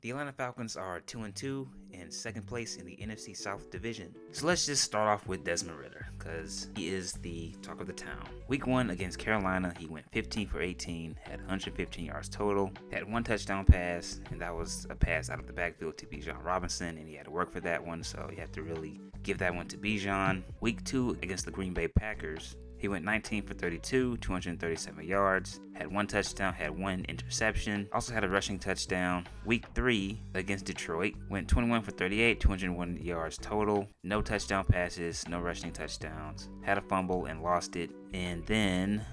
The Atlanta Falcons are 2-2 and second place in the NFC South Division. So let's just start off with Desmond Ridder, because he is the talk of the town. Week 1 against Carolina, he went 15 for 18, had 115 yards total, had one touchdown pass, and that was a pass out of the backfield to Bijan Robinson, and he had to work for that one, so you have to really give that one to Bijan. Week 2 against the Green Bay Packers, he went 19 for 32, 237 yards, had one touchdown, had one interception, also had a rushing touchdown. Week 3 against Detroit, went 21 for 38, 201 yards total, no touchdown passes, no rushing touchdowns, had a fumble and lost it. And then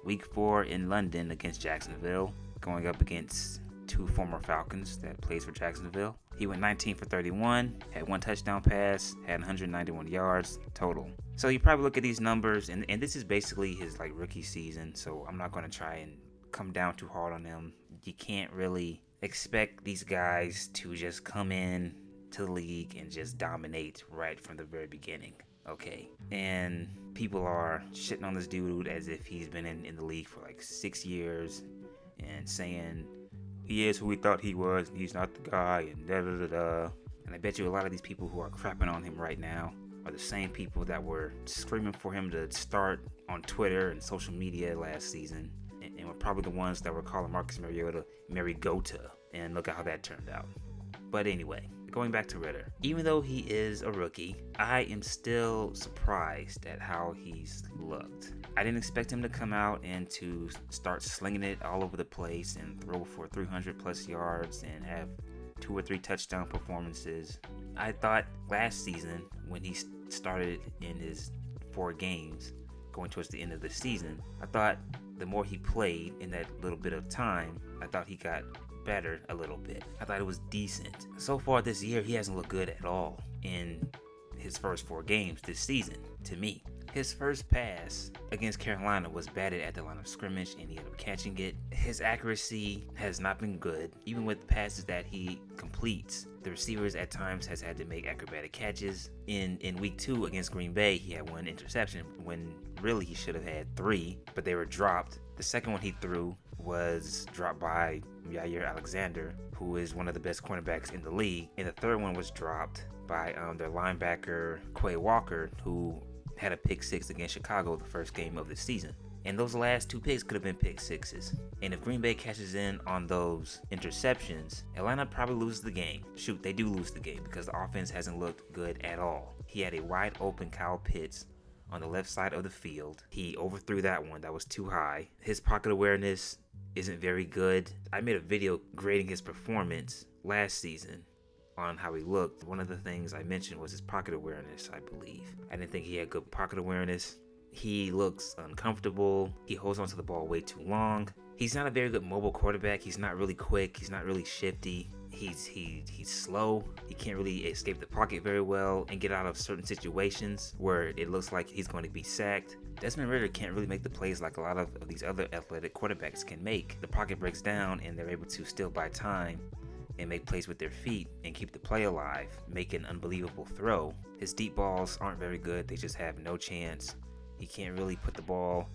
week 4 in London against Jacksonville, going up against two former Falcons that plays for Jacksonville. He went 19 for 31, had one touchdown pass, had 191 yards total. So you probably look at these numbers, and this is basically his rookie season, so I'm not going to try and come down too hard on him. You can't really expect these guys to just come in to the league and just dominate right from the very beginning. Okay, and people are shitting on this dude as if he's been in the league for 6 years and saying he is who we thought he was, and he's not the guy, and da-da-da-da. And I bet you a lot of these people who are crapping on him right now are the same people that were screaming for him to start on Twitter and social media last season, and were probably the ones that were calling Marcus Mariota Marigota, and look at how that turned out. But anyway, going back to Ridder, even though he is a rookie, I am still surprised at how he's looked. I didn't expect him to come out and to start slinging it all over the place and throw for 300 plus yards and have 2 or 3 touchdown performances. I thought last season, when he started in his 4 games going towards the end of the season, I thought the more he played in that little bit of time, I thought he got better a little bit. I thought it was decent. So far this year, he hasn't looked good at all in his first 4 games this season, to me. His first pass against Carolina was batted at the line of scrimmage, and he ended up catching it. His accuracy has not been good. Even with passes that he completes, the receivers at times has had to make acrobatic catches. In week 2 against Green Bay, he had 1 interception when really he should have had 3, but they were dropped. The second one he threw was dropped by Jair Alexander, who is one of the best cornerbacks in the league. And the third one was dropped by their linebacker, Quay Walker, who had a pick 6 against Chicago the first game of the season. And those last 2 picks could have been pick 6s. And if Green Bay catches in on those interceptions, Atlanta probably loses the game. Shoot, they do lose the game because the offense hasn't looked good at all. He had a wide open Kyle Pitts on the left side of the field. He overthrew that one. That was too high. His pocket awareness isn't very good. I made a video grading his performance last season on how he looked. One of the things I mentioned was his pocket awareness, I believe. I didn't think he had good pocket awareness. He looks uncomfortable. He holds onto the ball way too long. He's not a very good mobile quarterback. He's not really quick. He's not really shifty. He's slow. He can't really escape the pocket very well and get out of certain situations where it looks like he's going to be sacked. Desmond Ridder can't really make the plays like a lot of these other athletic quarterbacks can make. The pocket breaks down and they're able to still buy time and make plays with their feet and keep the play alive, make an unbelievable throw. His deep balls aren't very good. They just have no chance. He can't really put the ball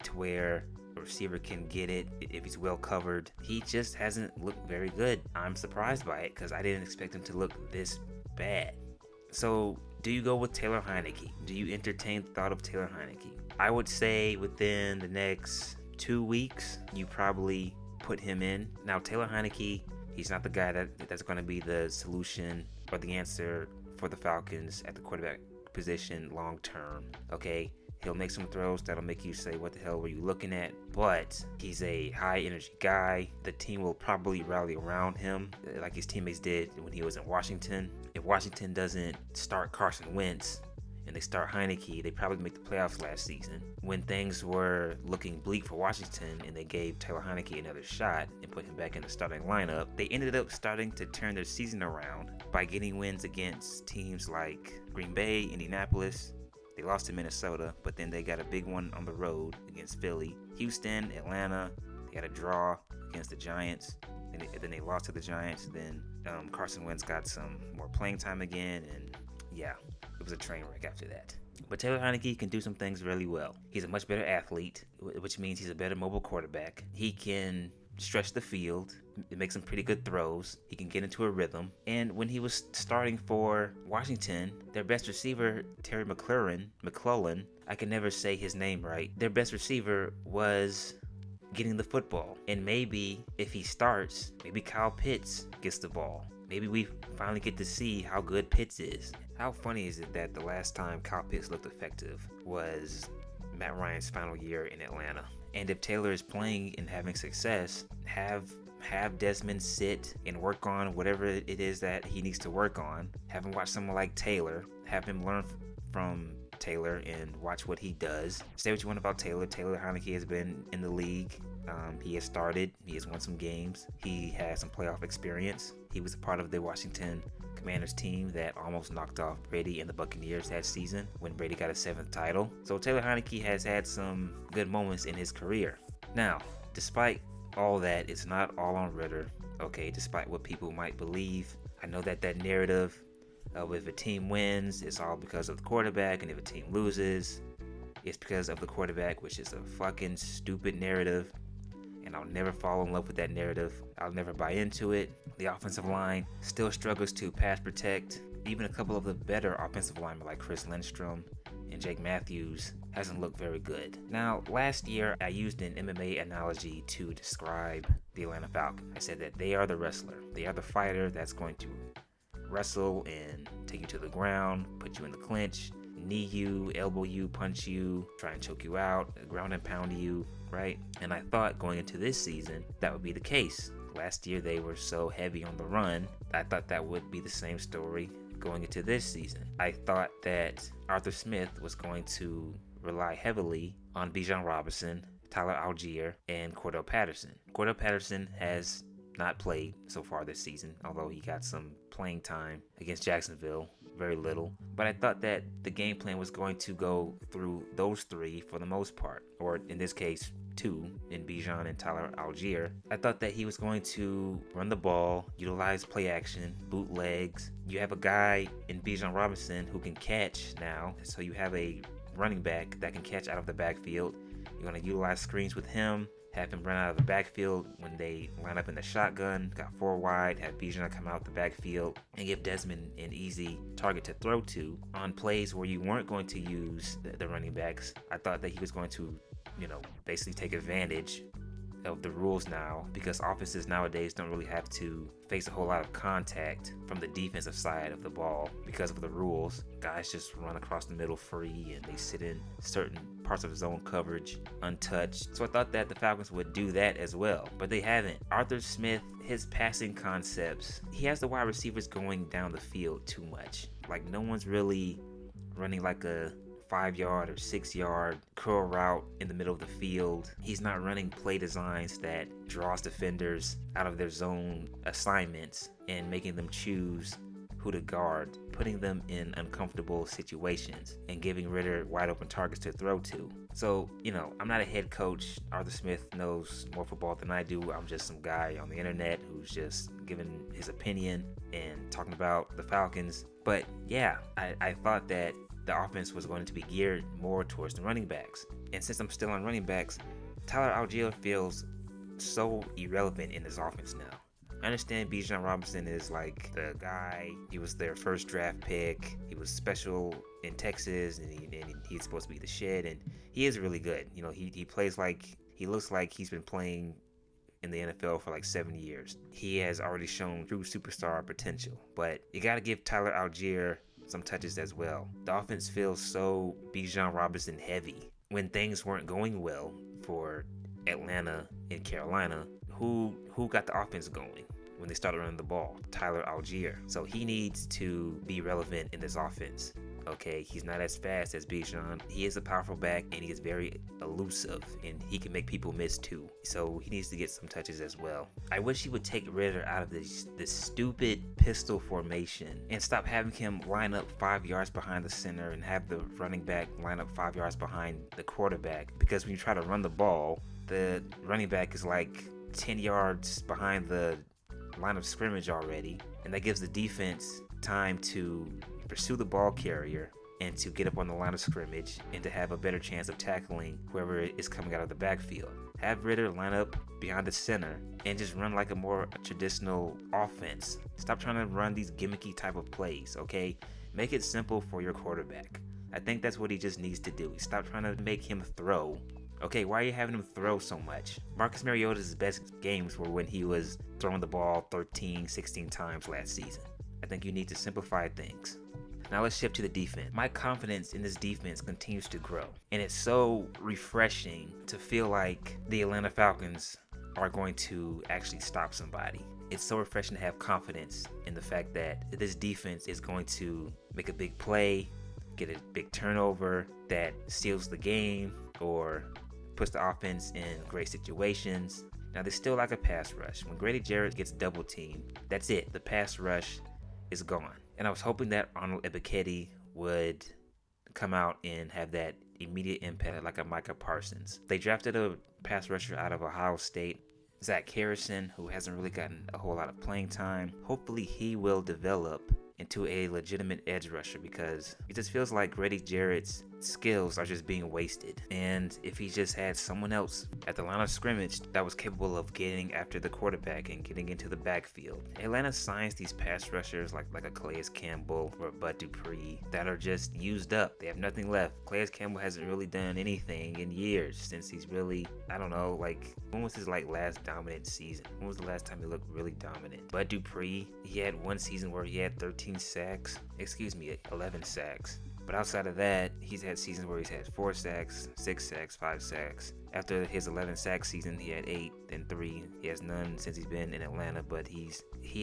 to where a receiver can get it if he's well covered. He just hasn't looked very good. I'm surprised by it because I didn't expect him to look this bad. So do you go with Taylor Heinicke? Do you entertain the thought of Taylor Heinicke? I would say within the next 2 weeks, you probably put him in. Now, Taylor Heinicke, he's not the guy that's going to be the solution or the answer for the Falcons at the quarterback position long term, okay? He'll make some throws that'll make you say, what the hell were you looking at? But he's a high energy guy. The team will probably rally around him like his teammates did when he was in Washington. If Washington doesn't start Carson Wentz and they start Heinicke, they probably make the playoffs last season. When things were looking bleak for Washington and they gave Taylor Heinicke another shot and put him back in the starting lineup, they ended up starting to turn their season around by getting wins against teams like Green Bay, Indianapolis. They lost to Minnesota, but then they got a big one on the road against Philly. Houston, Atlanta, they got a draw against the Giants. And then they lost to the Giants. Then Carson Wentz got some more playing time again. And yeah, it was a train wreck after that. But Taylor Heinicke can do some things really well. He's a much better athlete, which means he's a better mobile quarterback. He can stretch the field. make some pretty good throws. He can get into a rhythm. And when he was starting for Washington, their best receiver, Terry McClellan, I can never say his name right. Their best receiver was getting the football. And maybe if he starts, maybe Kyle Pitts gets the ball. Maybe we finally get to see how good Pitts is. How funny is it that the last time Kyle Pitts looked effective was Matt Ryan's final year in Atlanta? And if Taylor is playing and having success, have Desmond sit and work on whatever it is that he needs to work on. Have him watch someone like Taylor. Have him learn from Taylor and watch what he does. Say what you want about Taylor. Taylor Heinicke has been in the league. He has started. He has won some games. He has some playoff experience. He was a part of the Washington Commanders team that almost knocked off Brady and the Buccaneers that season when Brady got a 7th title. So Taylor Heinicke has had some good moments in his career. Now, despite all that, it's not all on Ridder. Okay, despite what people might believe, I know that narrative of if a team wins, it's all because of the quarterback, and if a team loses, it's because of the quarterback, which is a fucking stupid narrative. And I'll never fall in love with that narrative. I'll never buy into it. The offensive line still struggles to pass protect. Even a couple of the better offensive linemen like Chris Lindstrom and Jake Matthews hasn't looked very good. Now, last year, I used an MMA analogy to describe the Atlanta Falcons. I said that they are the wrestler. They are the fighter that's going to wrestle and take you to the ground, put you in the clinch, knee you, elbow you, punch you, try and choke you out, ground and pound you, right? And I thought going into this season that would be the case. Last year they were so heavy on the run. I thought that would be the same story going into this season. I thought that Arthur Smith was going to rely heavily on Bijan Robinson, Tyler Algier, and Cordell Patterson. Cordell Patterson has not played so far this season, although he got some playing time against Jacksonville. Very little. But I thought that the game plan was going to go through those three for the most part, or in this case, two in Bijan and Tyler Algier. I thought that he was going to run the ball, utilize play action, bootlegs. You have a guy in Bijan Robinson who can catch now, so you have a running back that can catch out of the backfield. You're going to utilize screens with him, have him run out of the backfield when they line up in the shotgun, got 4 wide, have Bijan come out the backfield, and give Desmond an easy target to throw to on plays where you weren't going to use the running backs. I thought that he was going to, basically take advantage of the rules now, because offenses nowadays don't really have to face a whole lot of contact from the defensive side of the ball because of the rules. Guys just run across the middle free and they sit in certain parts of zone coverage untouched. So I thought that the Falcons would do that as well, but they haven't. Arthur Smith, his passing concepts, he has the wide receivers going down the field too much. Like, no one's really running like a 5-yard or 6-yard curl route in the middle of the field. He's not running play designs that draws defenders out of their zone assignments and making them choose who to guard, putting them in uncomfortable situations and giving Ridder wide open targets to throw to. So, I'm not a head coach. Arthur Smith knows more football than I do. I'm just some guy on the internet who's just giving his opinion and talking about the Falcons. But yeah, I thought that the offense was going to be geared more towards the running backs. And since I'm still on running backs, Tyler Algier feels so irrelevant in this offense now. I understand Bijan Robinson is like the guy. He was their first draft pick. He was special in Texas, and he's supposed to be the shit, and he is really good. He plays like, he looks like he's been playing in the NFL for like 7 years. He has already shown true superstar potential, but you got to give Tyler Algier some touches as well. The offense feels so Bijan Robinson heavy. When things weren't going well for Atlanta and Carolina, who got the offense going when they started running the ball? Tyler Algier. So he needs to be relevant in this offense. Okay, he's not as fast as Bijan. He is a powerful back, and he is very elusive, and he can make people miss too. So he needs to get some touches as well. I wish he would take Ridder out of this stupid pistol formation and stop having him line up 5 yards behind the center and have the running back line up 5 yards behind the quarterback. Because when you try to run the ball, the running back is like 10 yards behind the line of scrimmage already, and that gives the defense time to pursue the ball carrier and to get up on the line of scrimmage and to have a better chance of tackling whoever is coming out of the backfield. Have Ritter line up behind the center and just run like a more traditional offense. Stop trying to run these gimmicky type of plays, okay? Make it simple for your quarterback. I think that's what he just needs to do. Stop trying to make him throw. Okay, why are you having him throw so much? Marcus Mariota's best games were when he was throwing the ball 13, 16 times last season. I think you need to simplify things. Now let's shift to the defense. My confidence in this defense continues to grow. And it's so refreshing to feel like the Atlanta Falcons are going to actually stop somebody. It's so refreshing to have confidence in the fact that this defense is going to make a big play, get a big turnover that seals the game or puts the offense in great situations. Now, they still like a pass rush. When Grady Jarrett gets double teamed, that's it. The pass rush is gone. And I was hoping that Arnold Ebiketie would come out and have that immediate impact like a Micah Parsons. They drafted a pass rusher out of Ohio State, Zach Harrison, who hasn't really gotten a whole lot of playing time. Hopefully he will develop into a legitimate edge rusher because it just feels like Grady Jarrett's skills are just being wasted. And if he just had someone else at the line of scrimmage that was capable of getting after the quarterback and getting into the backfield. Atlanta signs these pass rushers like a Calais Campbell or Bud Dupree that are just used up. They have nothing left. Calais Campbell hasn't really done anything in years since he's really, I don't know, like when was his last dominant season? When was the last time he looked really dominant? Bud Dupree, he had one season where he had 11 sacks. But outside of that, he's had seasons where he's had 4 sacks, 6 sacks, 5 sacks. After his 11 sack season, he had 8, then 3. He has none since he's been in Atlanta, but he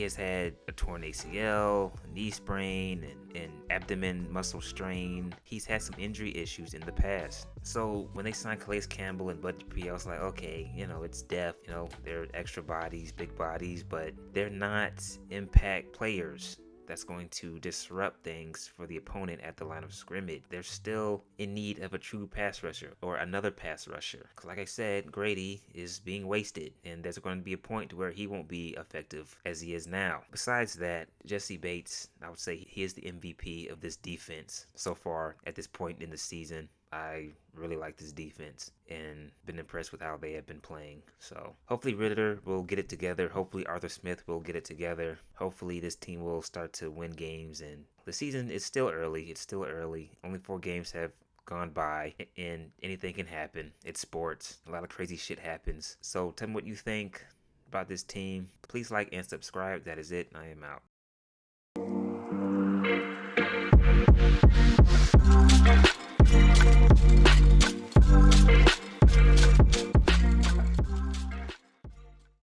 has had a torn ACL, knee sprain, and abdomen muscle strain. He's had some injury issues in the past. So when they signed Calais Campbell and Bud Dupree, I was like, okay, it's depth. They're extra bodies, big bodies, but they're not impact players that's going to disrupt things for the opponent at the line of scrimmage. They're still in need of a true pass rusher or another pass rusher. Because like I said, Grady is being wasted, and there's going to be a point where he won't be effective as he is now. Besides that, Jesse Bates, I would say he is the MVP of this defense so far at this point in the season. I really like this defense and been impressed with how they have been playing. So hopefully Ritter will get it together. Hopefully Arthur Smith will get it together. Hopefully this team will start to win games. And the season is still early. It's still early. Only 4 games have gone by and anything can happen. It's sports. A lot of crazy shit happens. So tell me what you think about this team. Please like and subscribe. That is it. I am out.